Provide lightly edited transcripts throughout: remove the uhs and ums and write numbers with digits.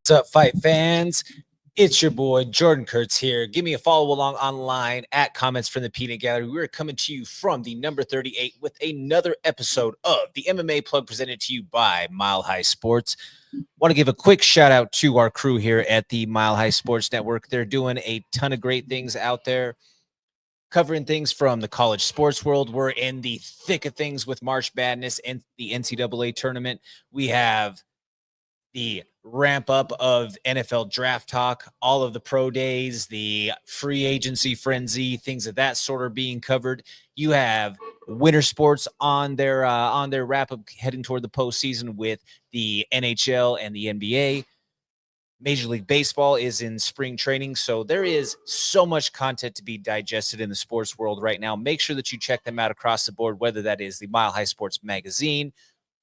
What's up, fight fans? It's your boy Jordan Kurtz here. Give me a follow along online at Comments from the Peanut Gallery. We're coming to you from the number 38 with another episode of the MMA Plug presented to you by Mile High Sports. Want to give a quick shout out to our crew here at the Mile High Sports Network. They're doing a ton of great things out there, covering things from the college sports world. We're in the thick of things with March Madness and the NCAA tournament. We have the ramp up of NFL draft talk, all of the pro days, the free agency frenzy, things of that sort are being covered. You have winter sports on their wrap up heading toward the postseason with the NHL and the NBA. Major League Baseball is in spring training, so there is so much content to be digested in the sports world right now. Make sure that you check them out across the board, whether that is the Mile High Sports magazine,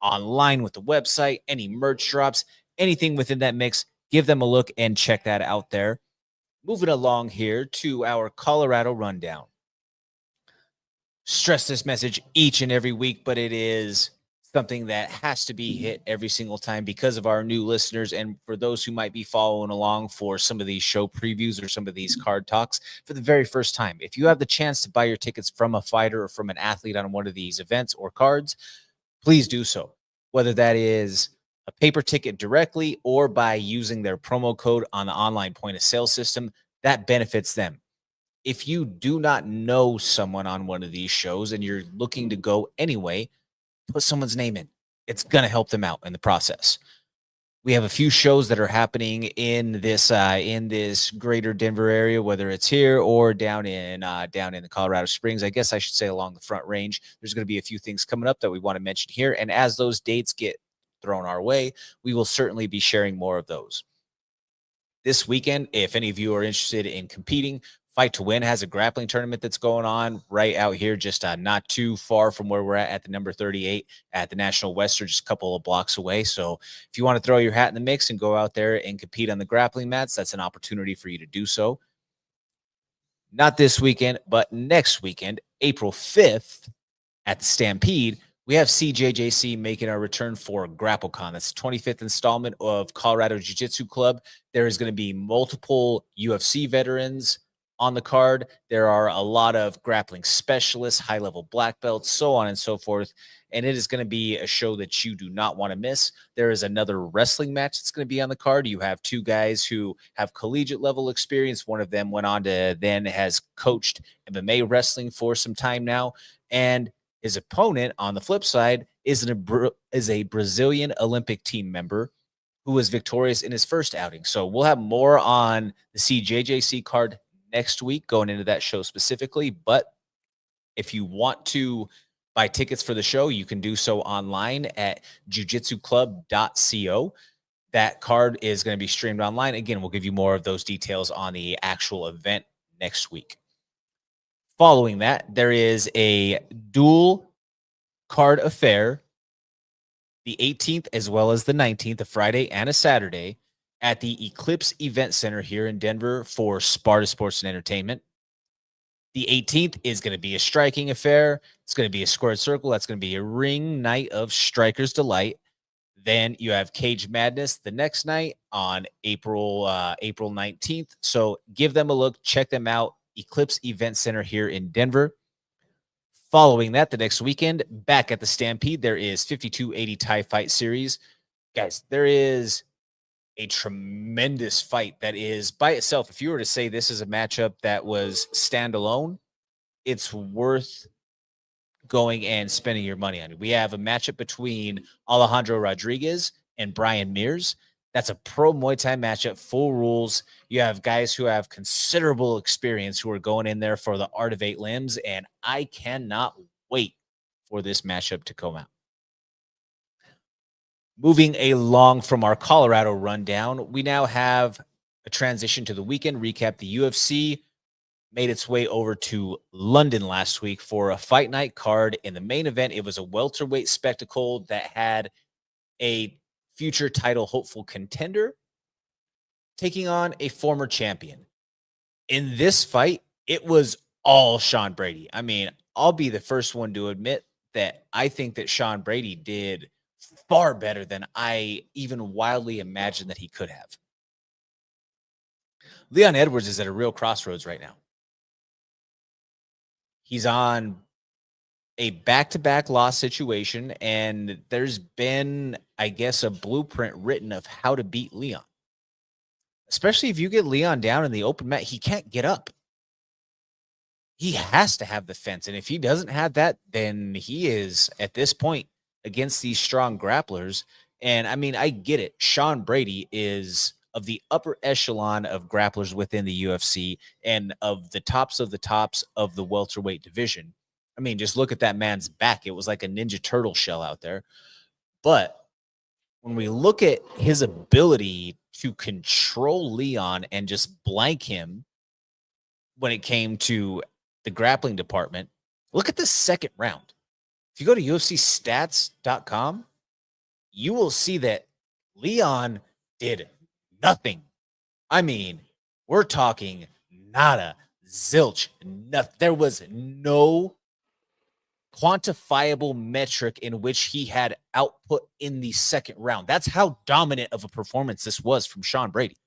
online with the website, any merch drops, anything within that mix. Give them a look and check that out there. Moving along here to our Colorado rundown. Stress this message each and every week, but it is something that has to be hit every single time because of our new listeners and for those who might be following along for some of these show previews or some of these card talks for the very first time. If you have the chance to buy your tickets from a fighter or from an athlete on one of these events or cards, please do so, whether that is a paper ticket directly or by using their promo code on the online point of sale system. That benefits them. If you do not know someone on one of these shows and you're looking to go anyway, put someone's name in. It's going to help them out in the process. We have a few shows that are happening in this greater Denver area, whether it's here or down in the Colorado Springs. I guess I should say along the Front Range. There's going to be a few things coming up that we want to mention here. And as those dates get thrown our way, we will certainly be sharing more of those. This weekend, if any of you are interested in competing, Fight to Win has a grappling tournament that's going on right out here, just not too far from where we're at the number 38 at the National Western, just a couple of blocks away. So if you want to throw your hat in the mix and go out there and compete on the grappling mats, that's an opportunity for you to do so. Not this weekend, but next weekend, April 5th at the Stampede, we have CJJC making our return for GrappleCon. That's the 25th installment of Colorado Jiu-Jitsu Club. There is going to be multiple UFC veterans on the card. There are a lot of grappling specialists, high-level black belts, so on and so forth. And it is going to be a show that you do not want to miss. There is another wrestling match that's going to be on the card. You have two guys who have collegiate level experience. One of them went on to then has coached MMA wrestling for some time now. And his opponent on the flip side is a Brazilian Olympic team member who was victorious in his first outing. So we'll have more on the CJJC card next week going into that show specifically. But if you want to buy tickets for the show, you can do so online at jujitsuclub.co. That card is going to be streamed online. Again, we'll give you more of those details on the actual event next week. Following that, there is a dual card affair, the 18th as well as the 19th, a Friday and a Saturday, at the Eclipse Event Center here in Denver for Sparta Sports and Entertainment. The 18th is going to be a striking affair. It's going to be a squared circle. That's going to be a ring night of Striker's Delight. Then you have Cage Madness the next night on April 19th. So give them a look. Check them out. Eclipse Event Center here in Denver. Following that, the next weekend, back at the Stampede, there is 5280 Thai Fight Series. Guys, there is a tremendous fight that is by itself. If you were to say this is a matchup that was standalone, it's worth going and spending your money on it. We have a matchup between Alejandro Rodriguez and Brian Mears. That's a pro Muay Thai matchup, full rules. You have guys who have considerable experience who are going in there for the art of 8 limbs, and I cannot wait for this matchup to come out. Moving along from our Colorado rundown, we now have a transition to the weekend recap. The UFC made its way over to London last week for a fight night card. In the main event, it was a welterweight spectacle that had a future title hopeful contender taking on a former champion. In this fight, it was all Sean Brady. I mean, I'll be the first one to admit that I think that Sean Brady did far better than I even wildly imagined that he could have. Leon Edwards is at a real crossroads right now. He's on a back-to-back loss situation, and there's been, I guess, a blueprint written of how to beat Leon. Especially if you get Leon down in the open mat, he can't get up. He has to have the fence, and if he doesn't have that, then he is, at this point, against these strong grapplers. And, I mean, I get it. Sean Brady is of the upper echelon of grapplers within the UFC and of the tops of the welterweight division. I mean, just look at that man's back. It was like a Ninja Turtle shell out there. But when we look at his ability to control Leon and just blank him when it came to the grappling department, look at the second round. If you go to UFCstats.com, you will see that Leon did nothing. I mean, we're talking nada, zilch, nothing. There was no quantifiable metric in which he had output in the second round. That's how dominant of a performance this was from Sean Brady.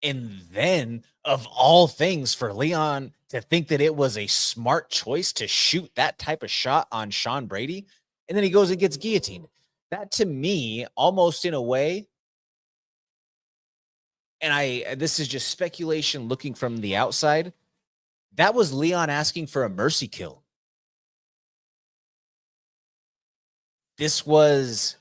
And then, of all things, for Leon to think that it was a smart choice to shoot that type of shot on Sean Brady, and then he goes and gets guillotined. That, to me, almost in a way, and this is just speculation looking from the outside, that was Leon asking for a mercy kill. This was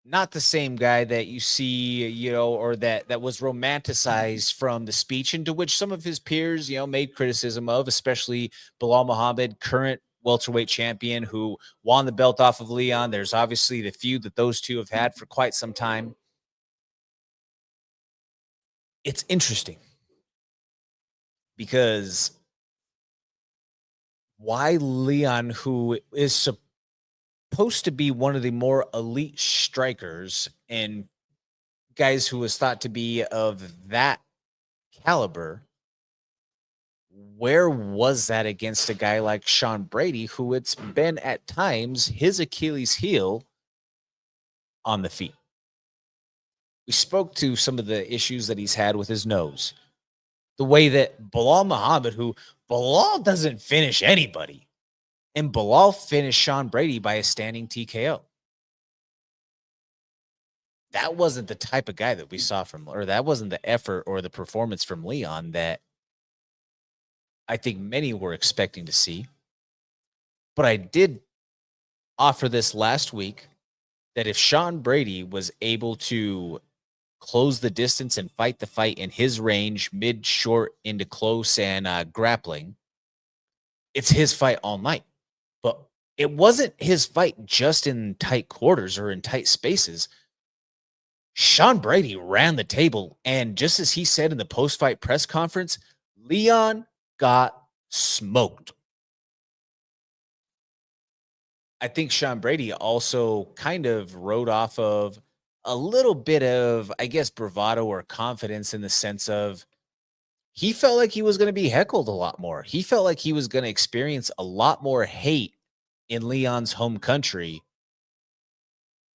not the same guy that you see, or that was romanticized from the speech, into which some of his peers, made criticism of, especially Bilal Muhammad, current welterweight champion who won the belt off of Leon. There's obviously the feud that those two have had for quite some time. It's interesting because why Leon, who is supposed to be one of the more elite strikers and guys who was thought to be of that caliber, where was that against a guy like Sean Brady, who it's been at times his Achilles heel on the feet? We spoke to some of the issues that he's had with his nose. The way that Bilal Muhammad, who Bilal doesn't finish anybody, and Bilal finished Sean Brady by a standing TKO. That wasn't the type of guy that we saw or that wasn't the effort or the performance from Leon that I think many were expecting to see. But I did offer this last week that if Sean Brady was able to close the distance and fight the fight in his range, mid, short, into close, and grappling, it's his fight all night. But it wasn't his fight just in tight quarters or in tight spaces. Sean Brady ran the table, and just as he said in the post-fight press conference, Leon got smoked. I think Sean Brady also kind of rode off of a little bit of, I guess, bravado or confidence, in the sense of he felt like he was going to be heckled a lot more. He felt like he was going to experience a lot more hate in Leon's home country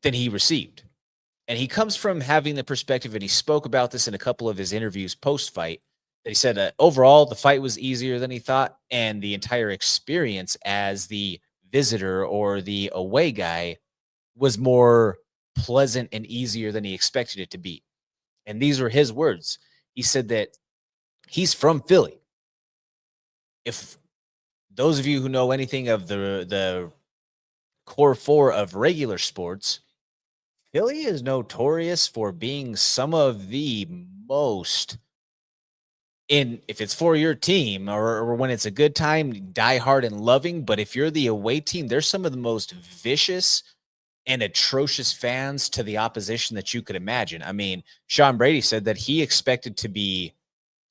than he received. And he comes from having the perspective, and he spoke about this in a couple of his interviews post-fight, that he said overall the fight was easier than he thought, and the entire experience as the visitor or the away guy was more pleasant and easier than he expected it to be. And these were his words. He said that he's from Philly. If those of you who know anything of the core four of regular sports, Philly is notorious for being some of the most, if it's for your team or when it's a good time, die hard and loving. But if you're the away team, there's some of the most vicious and atrocious fans to the opposition that you could imagine. I mean, Sean Brady said that he expected to be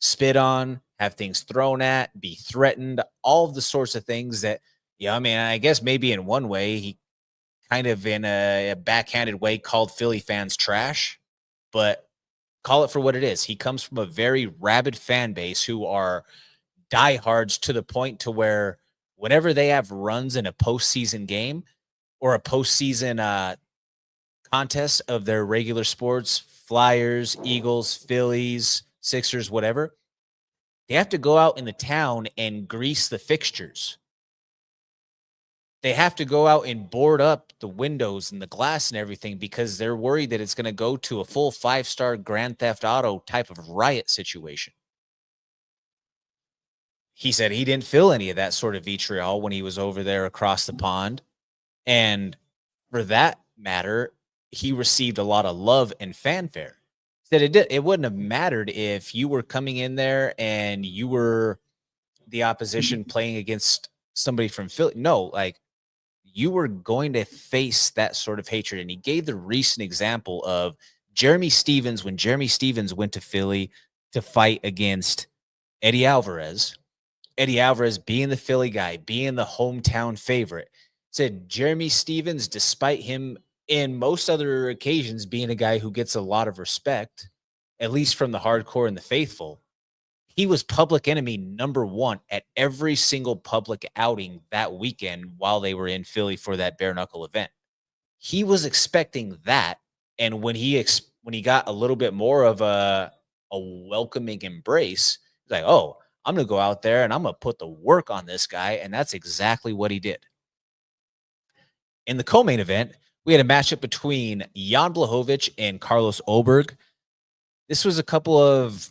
spit on, have things thrown at, be threatened, all of the sorts of things that, I mean, I guess maybe in one way he kind of in a backhanded way called Philly fans trash, but call it for what it is. He comes from a very rabid fan base who are diehards, to the point to where whenever they have runs in a postseason game or a postseason contests of their regular sports, Flyers, Eagles, Phillies, Sixers, whatever, they have to go out in the town and grease the fixtures. They have to go out and board up the windows and the glass and everything because they're worried that it's going to go to a full 5-star Grand Theft Auto type of riot situation. He said he didn't feel any of that sort of vitriol when he was over there across the pond. And for that matter, he received a lot of love and fanfare. Said it wouldn't have mattered if you were coming in there and you were the opposition playing against somebody from Philly. No, like, you were going to face that sort of hatred. And he gave the recent example of Jeremy Stevens when Jeremy Stevens went to Philly to fight against Eddie Alvarez. Eddie Alvarez being the Philly guy, being the hometown favorite, said Jeremy Stevens, despite him in most other occasions being a guy who gets a lot of respect, at least from the hardcore and the faithful, he was public enemy number one at every single public outing that weekend while they were in Philly for that bare knuckle event. He was expecting that. And when he got a little bit more of a welcoming embrace, he's like, oh, I'm going to go out there and I'm going to put the work on this guy. And that's exactly what he did. In the co-main event, we had a matchup between Jan Blachowicz and Carlos Oberg. This was a couple of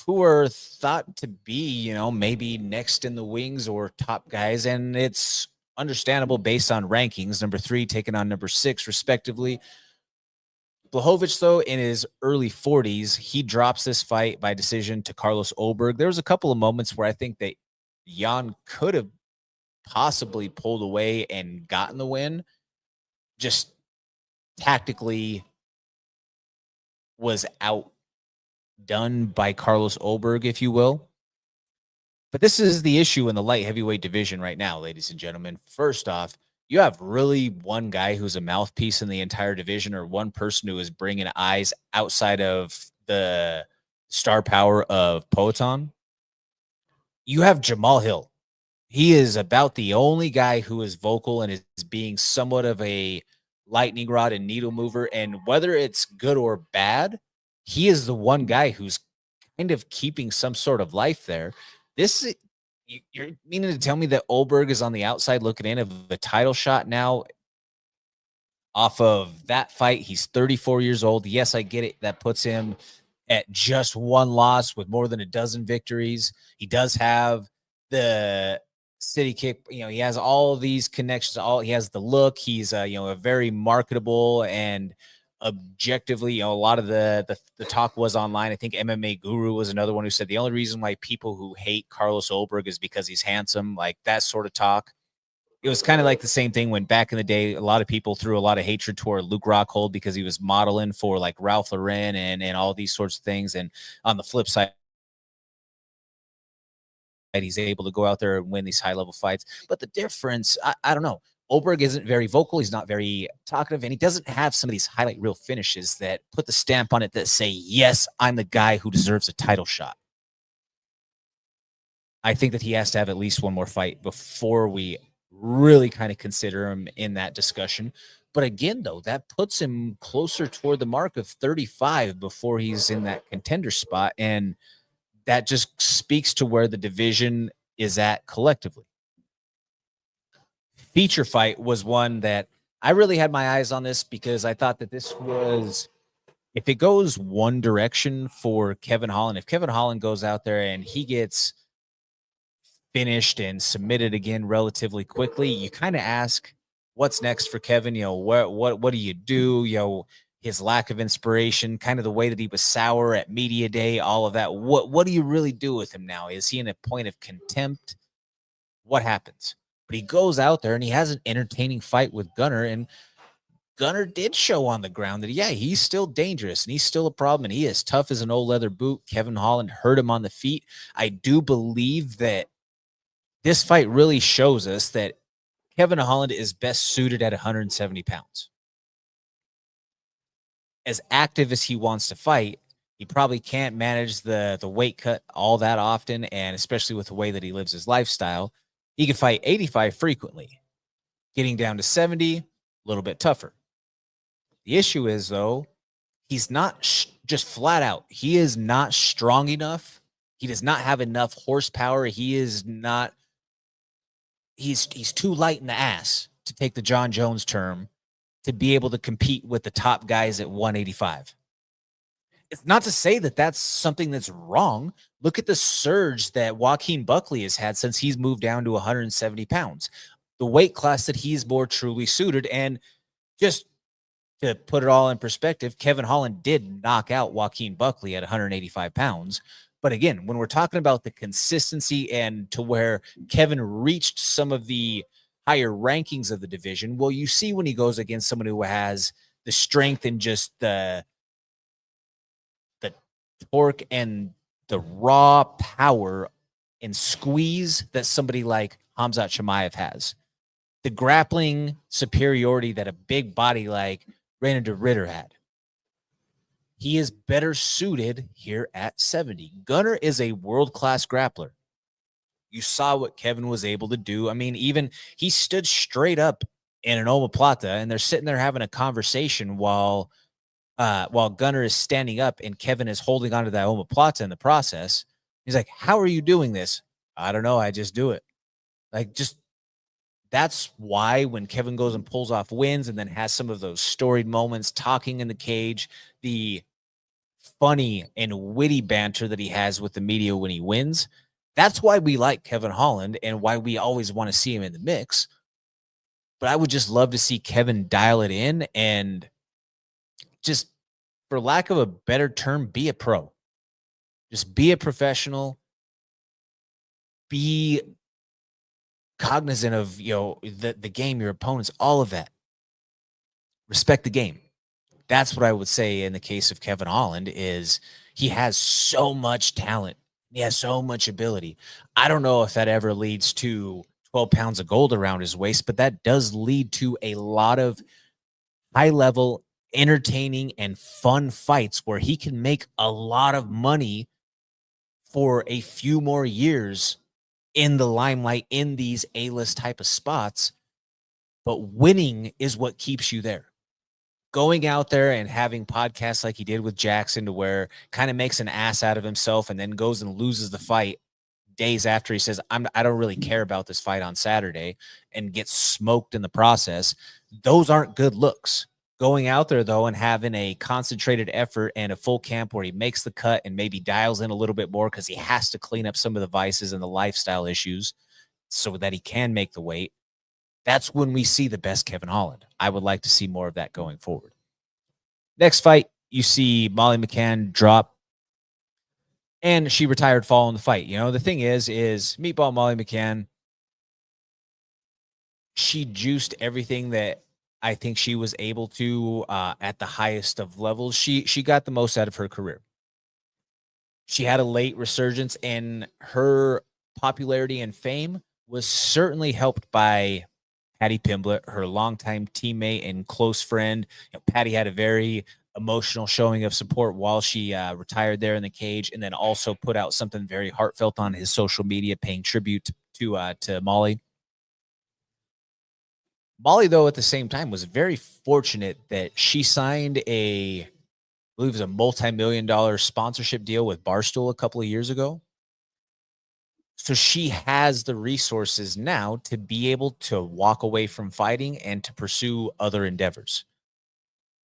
who are thought to be, maybe next in the wings or top guys. And it's understandable based on rankings, number 3 taking on number 6 respectively. Blachowicz, though, in his early 40s, he drops this fight by decision to Carlos Oberg. There was a couple of moments where I think that Jan could have possibly pulled away and gotten the win. Just tactically was outdone by Carlos Oberg, if you will. But this is the issue in the light heavyweight division right now, ladies and gentlemen. First off, you have really one guy who's a mouthpiece in the entire division, or one person who is bringing eyes outside of the star power of Poatan. You have Jamal Hill. He is about the only guy who is vocal and is being somewhat of a lightning rod and needle mover. And whether it's good or bad, he is the one guy who's kind of keeping some sort of life there. You're meaning to tell me that Oberg is on the outside looking in of the title shot now off of that fight? He's 34 years old. Yes, I get it. That puts him at just one loss with more than a dozen victories. He does have the city kick. He has all of these connections. He has the look. He's a very marketable, and objectively, a lot of the talk was online. I think MMA Guru was another one who said the only reason why people who hate Carlos Oberg is because he's handsome, like that sort of talk. It was kind of like the same thing when back in the day, a lot of people threw a lot of hatred toward Luke Rockhold because he was modeling for like Ralph Lauren and all these sorts of things. And on the flip side, he's able to go out there and win these high level fights. But the difference, I don't know. Oberg isn't very vocal. He's not very talkative, and he doesn't have some of these highlight reel finishes that put the stamp on it that say, yes, I'm the guy who deserves a title shot. I think that he has to have at least one more fight before we really kind of consider him in that discussion. But again, though, that puts him closer toward the mark of 35 before he's in that contender spot. And that just speaks to where the division is at collectively. Feature fight was one that I really had my eyes on this because I thought that this was, if it goes one direction for Kevin Holland, if Kevin Holland goes out there and he gets finished and submitted again relatively quickly, you kind of ask, what's next for Kevin? What do you do? His lack of inspiration, kind of the way that he was sour at media day, all of that. What do you really do with him now? Is he in a point of contempt? What happens? But he goes out there and he has an entertaining fight with Gunnar, and Gunnar did show on the ground that, yeah, he's still dangerous and he's still a problem and he is tough as an old leather boot. Kevin Holland hurt him on the feet. I do believe that this fight really shows us that Kevin Holland is best suited at 170 pounds. As active as he wants to fight, he probably can't manage the weight cut all that often, and especially with the way that he lives his lifestyle. He can fight 85 frequently. Getting down to 70, a little bit tougher. The issue is, though, he's not just flat out. He is not strong enough. He does not have enough horsepower. He is not. He's too light in the ass, to take the John Jones term, to be able to compete with the top guys at 185. It's not to say that that's something that's wrong. Look at the surge that Joaquin Buckley has had since he's moved down to 170 pounds, the weight class that he's more truly suited. And just to put it all in perspective, Kevin Holland did knock out Joaquin Buckley at 185 pounds. But again, when we're talking about the consistency and to where Kevin reached some of the higher rankings of the division, well, you see when he goes against someone who has the strength and just the torque and the raw power and squeeze that somebody like Khamzat Chimaev has, the grappling superiority that a big body like Renan de Ritter had. He is better suited here at 70. Gunnar is a world-class grappler. You saw what Kevin was able to do. I mean, even he stood straight up in an omoplata, and they're sitting there having a conversation while Gunnar is standing up and Kevin is holding onto that omoplata in the process. He's like, "How are you doing this?" "I don't know. I just do it." Like, just that's why when Kevin goes and pulls off wins and then has some of those storied moments talking in the cage, the funny and witty banter that he has with the media when he wins, that's why we like Kevin Holland and why we always want to see him in the mix. But I would just love to see Kevin dial it in and just, for lack of a better term, be a pro. Just be a professional. Be cognizant of, the game, your opponents, all of that. Respect the game. That's what I would say in the case of Kevin Holland is he has so much talent. He has so much ability. I don't know if that ever leads to 12 pounds of gold around his waist, but that does lead to a lot of high-level, entertaining, and fun fights where he can make a lot of money for a few more years in the limelight in these A-list type of spots. But winning is what keeps you there. Going out there and having podcasts like he did with Jackson, to where kind of makes an ass out of himself and then goes and loses the fight days after he says, I don't really care about this fight on Saturday, and gets smoked in the process. Those aren't good looks. Going out there, though, and having a concentrated effort and a full camp where he makes the cut and maybe dials in a little bit more because he has to clean up some of the vices and the lifestyle issues so that he can make the weight. That's when we see the best Kevin Holland. I would like to see more of that going forward. Next fight, you see Molly McCann drop, and she retired following the fight. The thing is Meatball Molly McCann, she juiced everything that I think she was able to at the highest of levels. She got the most out of her career. She had a late resurgence, and her popularity and fame was certainly helped by Patty Pimblett, her longtime teammate and close friend. Patty had a very emotional showing of support while she retired there in the cage, and then also put out something very heartfelt on his social media, paying tribute to Molly. Molly, though, at the same time, was very fortunate that she signed I believe it was a multi-million-dollar sponsorship deal with Barstool a couple of years ago. So she has the resources now to be able to walk away from fighting and to pursue other endeavors.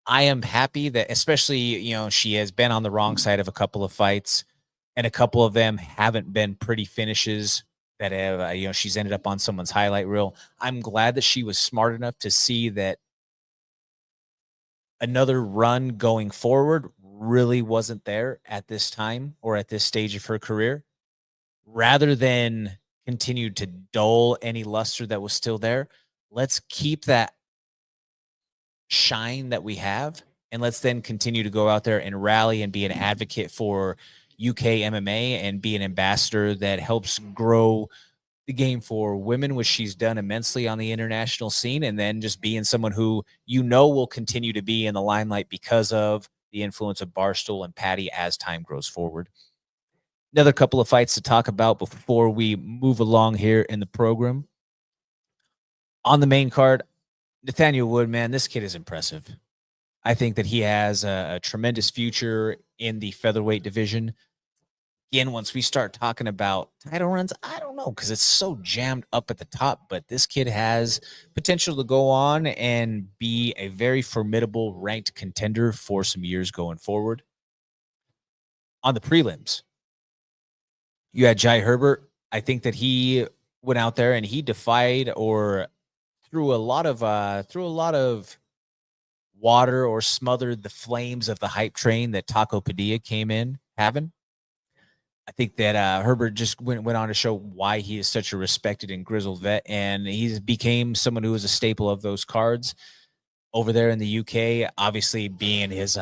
I am happy that, especially, she has been on the wrong side of a couple of fights, and a couple of them haven't been pretty finishes that have, she's ended up on someone's highlight reel. I'm glad that she was smart enough to see that another run going forward really wasn't there at this time or at this stage of her career. Rather than continue to dull any luster that was still there, let's keep that shine that we have, and let's then continue to go out there and rally and be an advocate for UK MMA and be an ambassador that helps grow the game for women, which she's done immensely on the international scene, and then just being someone who will continue to be in the limelight because of the influence of Barstool and Patty as time grows forward. Another couple of fights to talk about before we move along here in the program. On the main card, Nathaniel Wood, man, this kid is impressive. I think that he has a tremendous future in the featherweight division. Again, once we start talking about title runs, I don't know because it's so jammed up at the top, but this kid has potential to go on and be a very formidable ranked contender for some years going forward. On the prelims, you had Jai Herbert. I think that he went out there and he defied or threw a lot of water or smothered the flames of the hype train that Taco Padilla came in having. I think that Herbert just went on to show why he is such a respected and grizzled vet, and he became someone who was a staple of those cards over there in the UK. Obviously, being his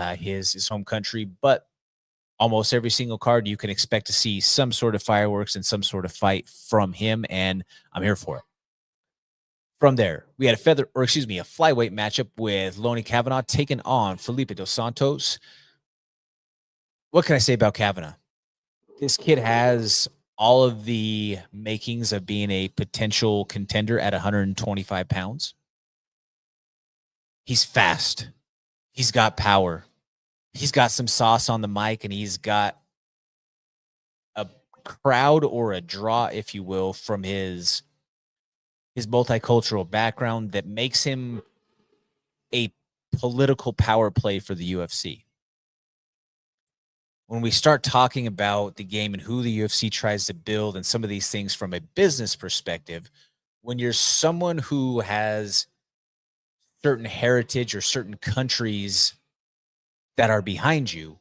home country, but almost every single card you can expect to see some sort of fireworks and some sort of fight from him, and I'm here for it. From there, we had a flyweight matchup with Lonnie Kavanaugh taking on Felipe Dos Santos. What can I say about Kavanaugh? This kid has all of the makings of being a potential contender at 125 pounds. He's fast. He's got power. He's got some sauce on the mic, and he's got a crowd or a draw, if you will, from his multicultural background that makes him a political power play for the UFC. When we start talking about the game and who the UFC tries to build and some of these things from a business perspective, when you're someone who has certain heritage or certain countries that are behind you,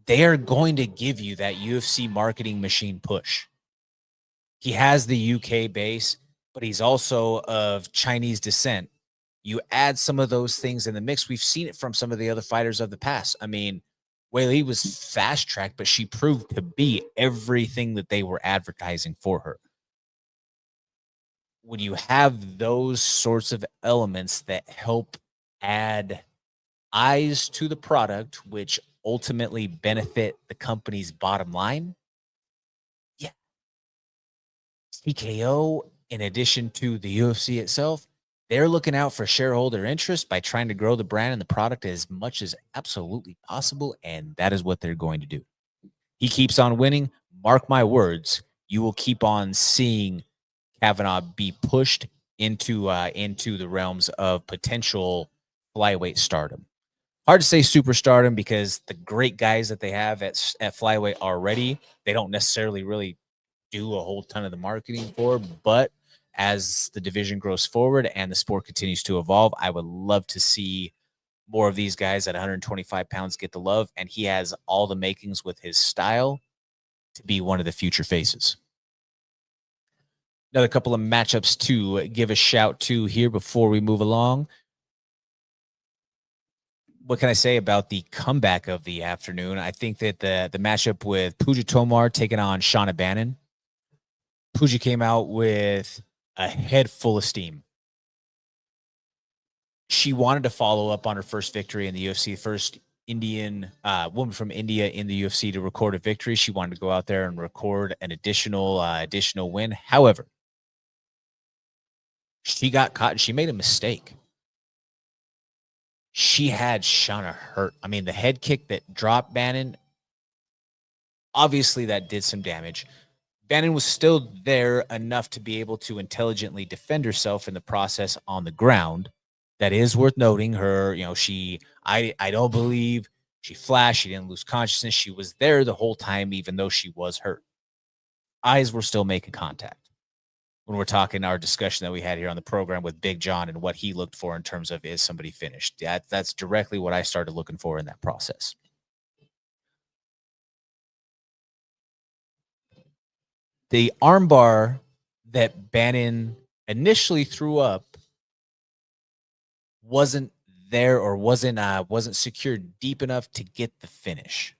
they are going to give you that UFC marketing machine push. He has the UK base, but he's also of Chinese descent. You add some of those things in the mix. We've seen it from some of the other fighters of the past. I mean, Weili was fast tracked, but she proved to be everything that they were advertising for her. When you have those sorts of elements that help add eyes to the product, which ultimately benefit the company's bottom line, yeah, TKO, in addition to the UFC itself, they're looking out for shareholder interest by trying to grow the brand and the product as much as absolutely possible, and that is what they're going to do. He keeps on winning. Mark my words, you will keep on seeing Kavanaugh be pushed into the realms of potential flyweight stardom. Hard to say superstardom because the great guys that they have at flyweight already, they don't necessarily really do a whole ton of the marketing for, but as the division grows forward and the sport continues to evolve, I would love to see more of these guys at 125 pounds get the love, and he has all the makings with his style to be one of the future faces. Another couple of matchups to give a shout to here before we move along. What can I say about the comeback of the afternoon? I think that the matchup with Pooja Tomar taking on Shauna Bannon. Pooja came out with a head full of steam. She wanted to follow up on her first victory in the UFC, first Indian woman from India in the UFC to record a victory. She wanted to go out there and record an additional win. However, she got caught and she made a mistake. She had Shauna hurt. I mean, the head kick that dropped Bannon, obviously that did some damage. Bannon was still there enough to be able to intelligently defend herself in the process on the ground. That is worth noting. Her, I don't believe she flashed. She didn't lose consciousness. She was there the whole time, even though she was hurt. Eyes were still making contact. When we're talking our discussion that we had here on the program with Big John and what he looked for in terms of is somebody finished. That's directly what I started looking for in that process. The armbar that Bannon initially threw up wasn't there or wasn't secured deep enough to get the finish.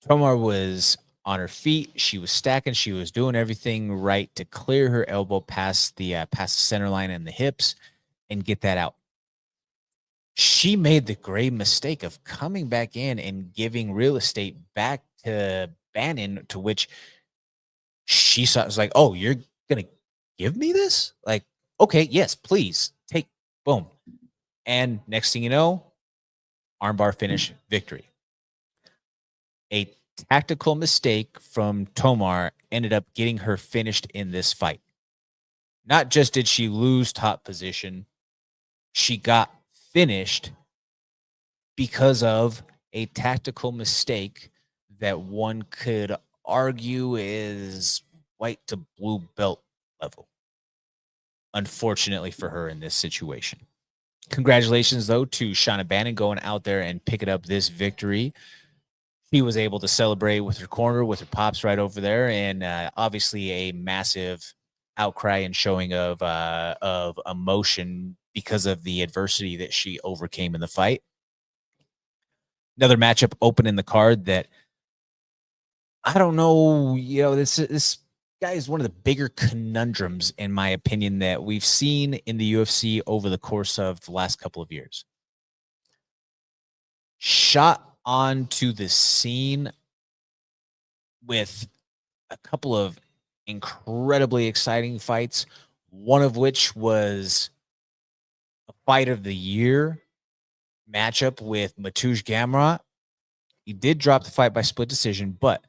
Tomar was on her feet. She was stacking. She was doing everything right to clear her elbow past the center line and the hips and get that out. She made the grave mistake of coming back in and giving real estate back to Bannon, to which she saw. It was like, oh, you're going to give me this? Like, okay, yes, please take, boom. And next thing you know, armbar finish victory. A tactical mistake from Tomar ended up getting her finished in this fight. Not just did she lose top position, she got finished because of a tactical mistake that one could argue is white to blue belt level. Unfortunately for her in this situation. Congratulations, though, to Shauna Bannon going out there and picking up this victory. He was able to celebrate with her corner, with her pops right over there, and obviously a massive outcry and showing of emotion because of the adversity that she overcame in the fight. Another matchup open in the card that I don't know. This guy is one of the bigger conundrums, in my opinion, that we've seen in the UFC over the course of the last couple of years. Shot onto the scene with a couple of incredibly exciting fights, one of which was a fight of the year matchup with Mateusz Gamrot. He did drop the fight by split decision, but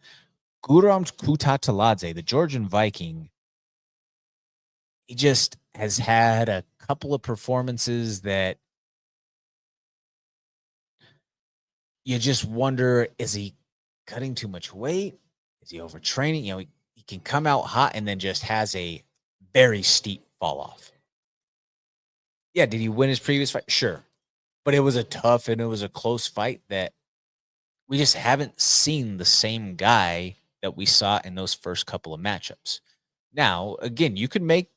Guram Kutateladze, the Georgian Viking, he just has had a couple of performances that you just wonder, is he cutting too much weight? Is he overtraining? He can come out hot and then just has a very steep fall off. Yeah, did he win his previous fight? Sure. But it was a tough and it was a close fight that we just haven't seen the same guy that we saw in those first couple of matchups. Now, again, you could make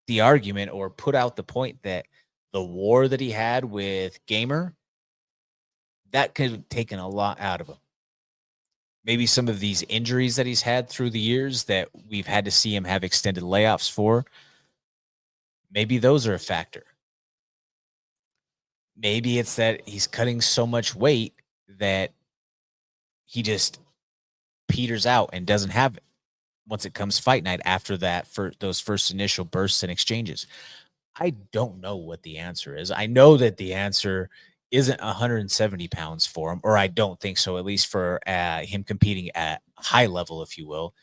the argument or put out the point that the war that he had with Gamer, that could have taken a lot out of him. Maybe some of these injuries that he's had through the years that we've had to see him have extended layoffs for, maybe those are a factor. Maybe it's that he's cutting so much weight that he just peters out and doesn't have it once it comes fight night after that, for those first initial bursts and exchanges. I don't know what the answer is. I know that the answer isn't 170 pounds for him, or I don't think so, at least for him competing at high level, if you will.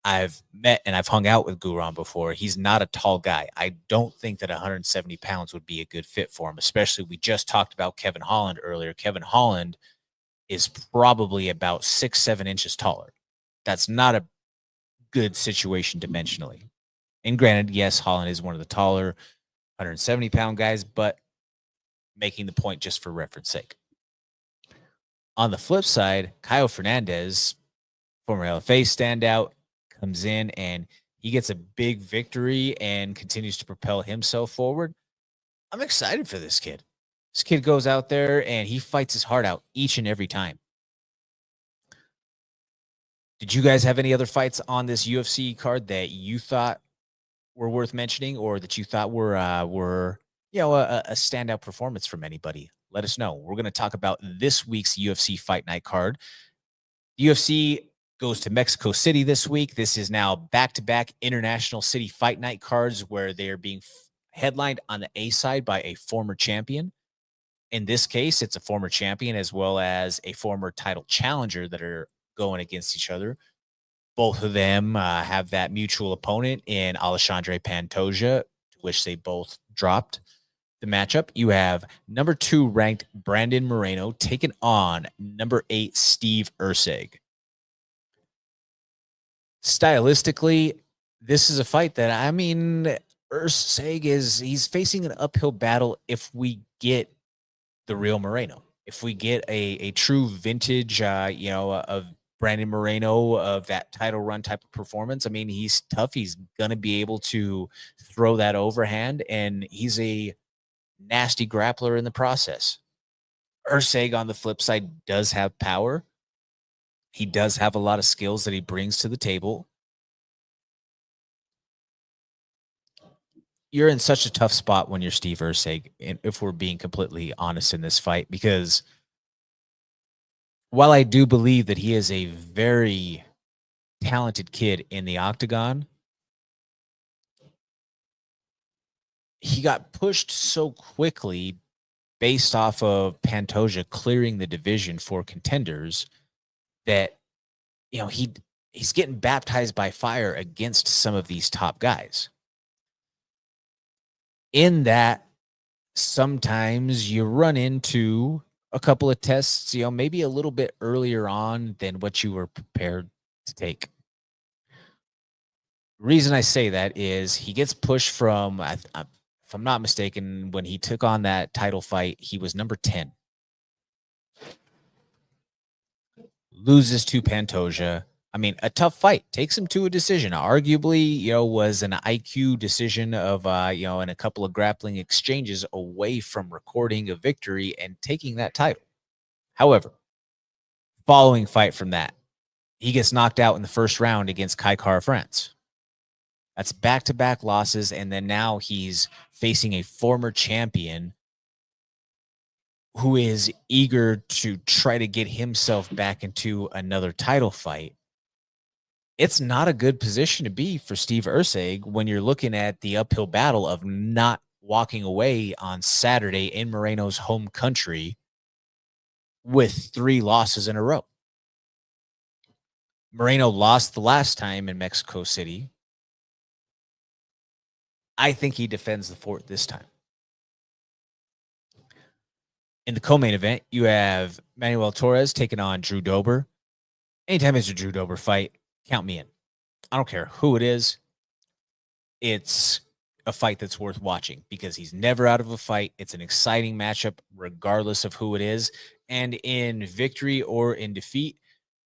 I've met and I've hung out with Guram before. He's not a tall guy. I don't think that 170 pounds would be a good fit for him, especially we just talked about Kevin Holland earlier. Kevin Holland is probably about 6-7 inches taller. That's not a good situation dimensionally. And granted, yes, Holland is one of the taller 170-pound guys, but making the point just for reference sake. On the flip side, Kyle Fernandez, former LFA standout, comes in and he gets a big victory and continues to propel himself forward. I'm excited for this kid. This kid goes out there and he fights his heart out each and every time. Did you guys have any other fights on this UFC card that you thought were worth mentioning, or that you thought were a standout performance from anybody? Let us know. We're going to talk about this week's UFC Fight Night card. UFC goes to Mexico City this week. This is now back-to-back International City Fight Night cards where they are being headlined on the A side by a former champion. In this case, it's a former champion as well as a former title challenger that are going against each other. Both of them have that mutual opponent in Alexandre Pantoja, which they both dropped the matchup. You have number 2 ranked Brandon Moreno taking on number 8 Steve Erceg. Stylistically, this is a fight that, Erceg he's facing an uphill battle if we get the real Moreno. If we get a true vintage, of Brandon Moreno of that title run type of performance. He's tough. He's going to be able to throw that overhand, and he's a nasty grappler in the process. Erceg, on the flip side, does have power. He does have a lot of skills that he brings to the table. You're in such a tough spot when you're Steve Erceg, if we're being completely honest in this fight, because while I do believe that he is a very talented kid in the octagon, he got pushed so quickly based off of Pantoja clearing the division for contenders that, he's getting baptized by fire against some of these top guys. In that, sometimes you run into a couple of tests, maybe a little bit earlier on than what you were prepared to take. Reason I say that is he gets pushed from, if I'm not mistaken, when he took on that title fight, he was number 10. Loses to Pantoja. I mean, a tough fight, takes him to a decision. Arguably, was an IQ decision of, and a couple of grappling exchanges away from recording a victory and taking that title. However, following fight from that, he gets knocked out in the first round against Kai France. That's back-to-back losses, and then now he's facing a former champion who is eager to try to get himself back into another title fight. It's not a good position to be for Steve Erceg when you're looking at the uphill battle of not walking away on Saturday in Moreno's home country with 3 losses in a row. Moreno lost the last time in Mexico City. I think he defends the fort this time. In the co-main event, you have Manuel Torres taking on Drew Dober. Anytime it's a Drew Dober fight, count me in. I don't care who it is. It's a fight that's worth watching because he's never out of a fight. It's an exciting matchup regardless of who it is. And in victory or in defeat,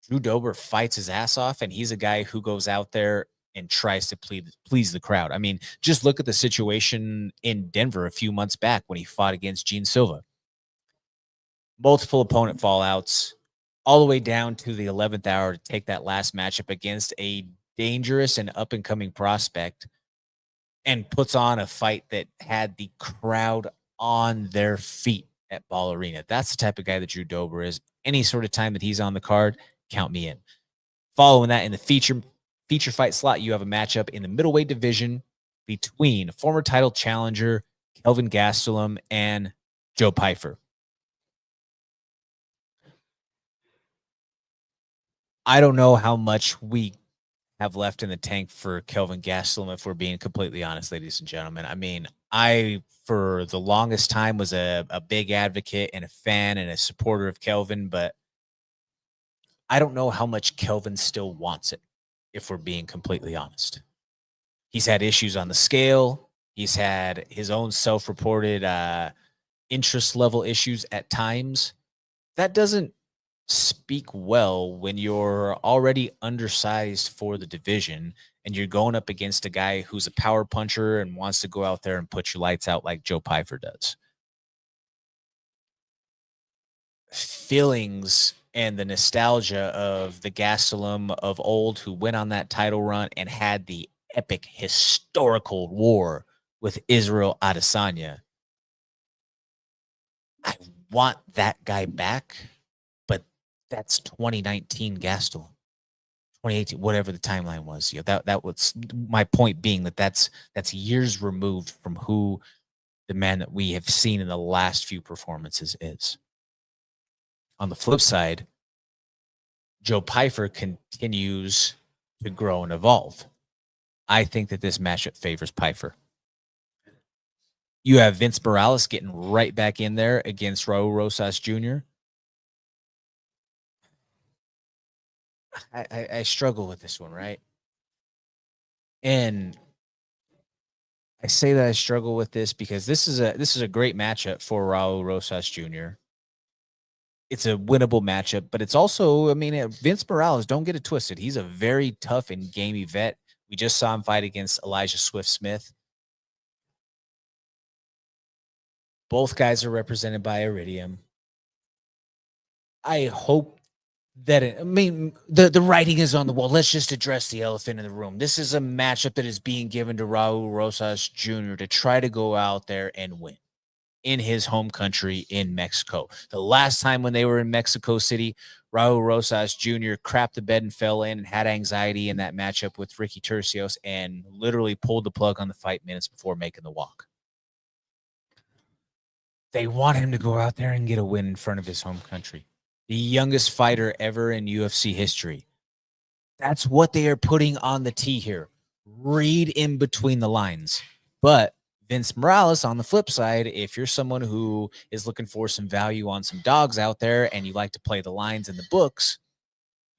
Drew Dober fights his ass off, and he's a guy who goes out there and tries to please the crowd. I mean, just look at the situation in Denver a few months back when he fought against Gene Silva. Multiple opponent fallouts, all the way down to the 11th hour to take that last matchup against a dangerous and up-and-coming prospect, and puts on a fight that had the crowd on their feet at Ball Arena. That's the type of guy that Drew Dober is. Any sort of time that he's on the card, count me in. Following that, in the feature fight slot, you have a matchup in the middleweight division between former title challenger Kelvin Gastelum and Joe Pyfer. I don't know how much we have left in the tank for Kelvin Gastelum, if we're being completely honest, ladies and gentlemen. I mean, I, for the longest time, was a big advocate and a fan and a supporter of Kelvin, but I don't know how much Kelvin still wants it, if we're being completely honest. He's had issues on the scale. He's had his own self-reported interest level issues at times. That doesn't speak well when you're already undersized for the division and you're going up against a guy who's a power puncher and wants to go out there and put your lights out like Joe Pyfer does. Feelings and the nostalgia of the Gastelum of old who went on that title run and had the epic historical war with Israel Adesanya. I want that guy back, but that's 2019 Gastelum, 2018, whatever the timeline was. That was my point, being that's years removed from who the man that we have seen in the last few performances is. On the flip side, Joe Pyfer continues to grow and evolve. I think that this matchup favors Pyfer. You have Vince Morales getting right back in there against Raul Rosas Jr. I struggle with this one, right? And I say that I struggle with this because this is a great matchup for Raul Rosas Jr. It's a winnable matchup, but it's also, Vince Morales, don't get it twisted. He's a very tough and gamey vet. We just saw him fight against Elijah Swift-Smith. Both guys are represented by Iridium. I hope that the writing is on the wall. Let's just address the elephant in the room. This is a matchup that is being given to Raul Rosas Jr. to try to go out there and win in his home country in Mexico. The last time when they were in Mexico City, Raul Rosas Jr. crapped the bed and fell in and had anxiety in that matchup with Ricky Turcios and literally pulled the plug on the fight minutes before making the walk. They want him to go out there and get a win in front of his home country. The youngest fighter ever in UFC history. That's what they are putting on the tee here. Read in between the lines. But Vince Morales, on the flip side, if you're someone who is looking for some value on some dogs out there and you like to play the lines in the books,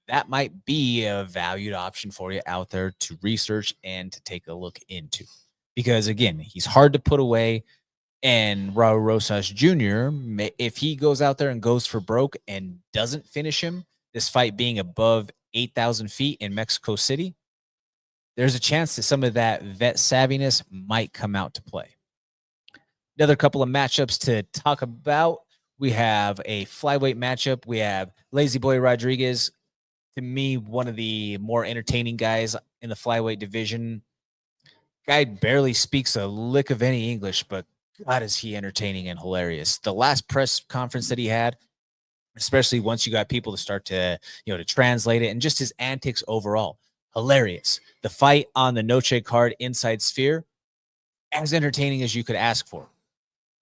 that might be a valued option for you out there to research and to take a look into. Because again, he's hard to put away. And Raul Rosas Jr., if he goes out there and goes for broke and doesn't finish him, this fight being above 8,000 feet in Mexico City, there's a chance that some of that vet savviness might come out to play. Another couple of matchups to talk about. We have a flyweight matchup. We have Lazy Boy Rodriguez, to me, one of the more entertaining guys in the flyweight division. Guy barely speaks a lick of any English, but God, is he entertaining and hilarious. The last press conference that he had, especially once you got people to start to, to translate it, and just his antics overall, hilarious. The fight on the Noche card inside Sphere, as entertaining as you could ask for.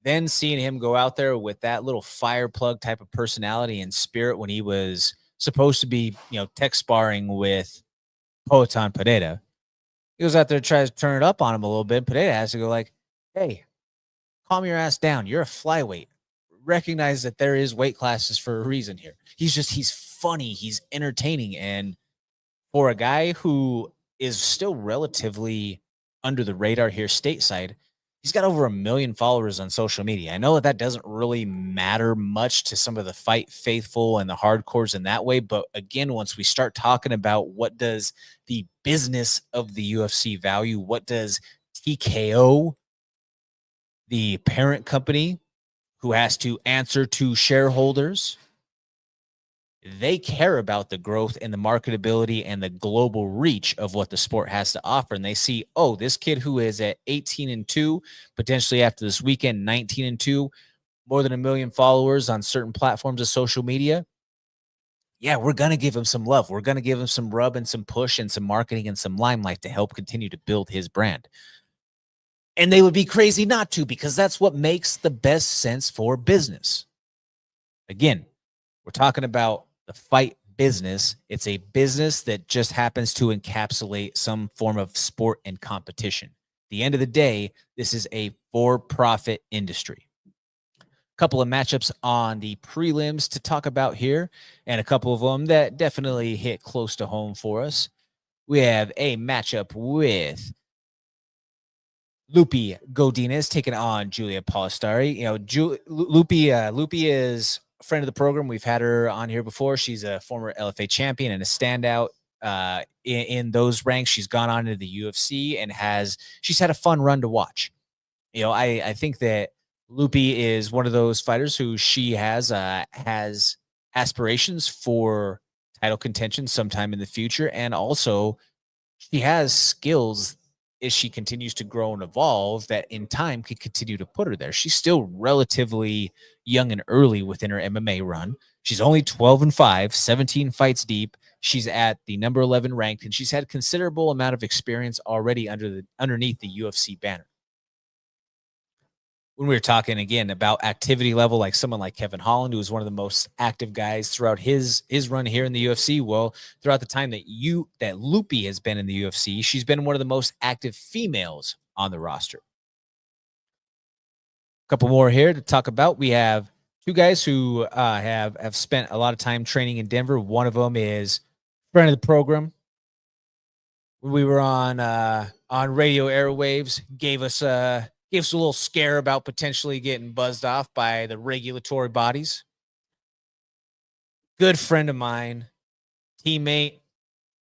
Then seeing him go out there with that little fire plug type of personality and spirit when he was supposed to be, tech sparring with Poatan Pereira, he goes out there to try to turn it up on him a little bit. Pereira has to go like, hey, calm your ass down. You're a flyweight. Recognize that there is weight classes for a reason here. He's funny. He's entertaining. And for a guy who is still relatively under the radar here stateside, he's got over 1 million followers on social media. I know that doesn't really matter much to some of the fight faithful and the hardcores in that way. But again, once we start talking about what does the business of the UFC value, what does TKO, the parent company who has to answer to shareholders, they care about the growth and the marketability and the global reach of what the sport has to offer. And they see, oh, this kid who is at 18-2, potentially after this weekend, 19-2, more than 1 million followers on certain platforms of social media. Yeah, we're going to give him some love. We're going to give him some rub and some push and some marketing and some limelight to help continue to build his brand. And they would be crazy not to, because that's what makes the best sense for business. Again, we're talking about the fight business. It's a business that just happens to encapsulate some form of sport and competition. At the end of the day, this is a for-profit industry. A couple of matchups on the prelims to talk about here, and a couple of them that definitely hit close to home for us. We have a matchup with Lupi Godinez taking on Julia Polistari. Lupi is a friend of the program. We've had her on here before. She's a former LFA champion and a standout in those ranks. She's gone on to the UFC and she's had a fun run to watch. I think that Lupi is one of those fighters who she has aspirations for title contention sometime in the future, and also she has skills as she continues to grow and evolve that in time can continue to put her there. She's still relatively young and early within her MMA run. She's only 12-5, 17 fights deep. She's at the number 11 ranked, and she's had considerable amount of experience already underneath the UFC banner. When we were talking again about activity level, like someone like Kevin Holland, who was one of the most active guys throughout his run here in the UFC. Well, throughout the time that Lupi has been in the UFC, she's been one of the most active females on the roster. A couple more here to talk about. We have two guys who have spent a lot of time training in Denver. One of them is friend of the program. When we were on radio airwaves, gave us a little scare about potentially getting buzzed off by the regulatory bodies. Good friend of mine, teammate,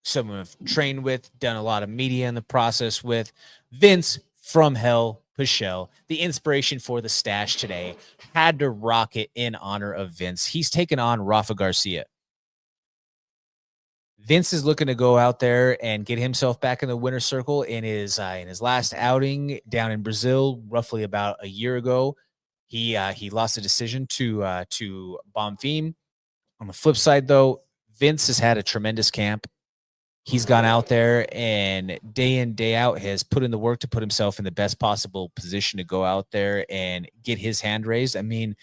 someone I've trained with, done a lot of media in the process with, Vince from Hell Pichel, the inspiration for the stash today. Had to rock it in honor of Vince. He's taken on Rafa Garcia. Vince is looking to go out there and get himself back in the winner's circle in his last outing down in Brazil, roughly about a year ago. He lost a decision to Bonfim. On the flip side, though, Vince has had a tremendous camp. He's gone out there and day in, day out has put in the work to put himself in the best possible position to go out there and get his hand raised. I mean,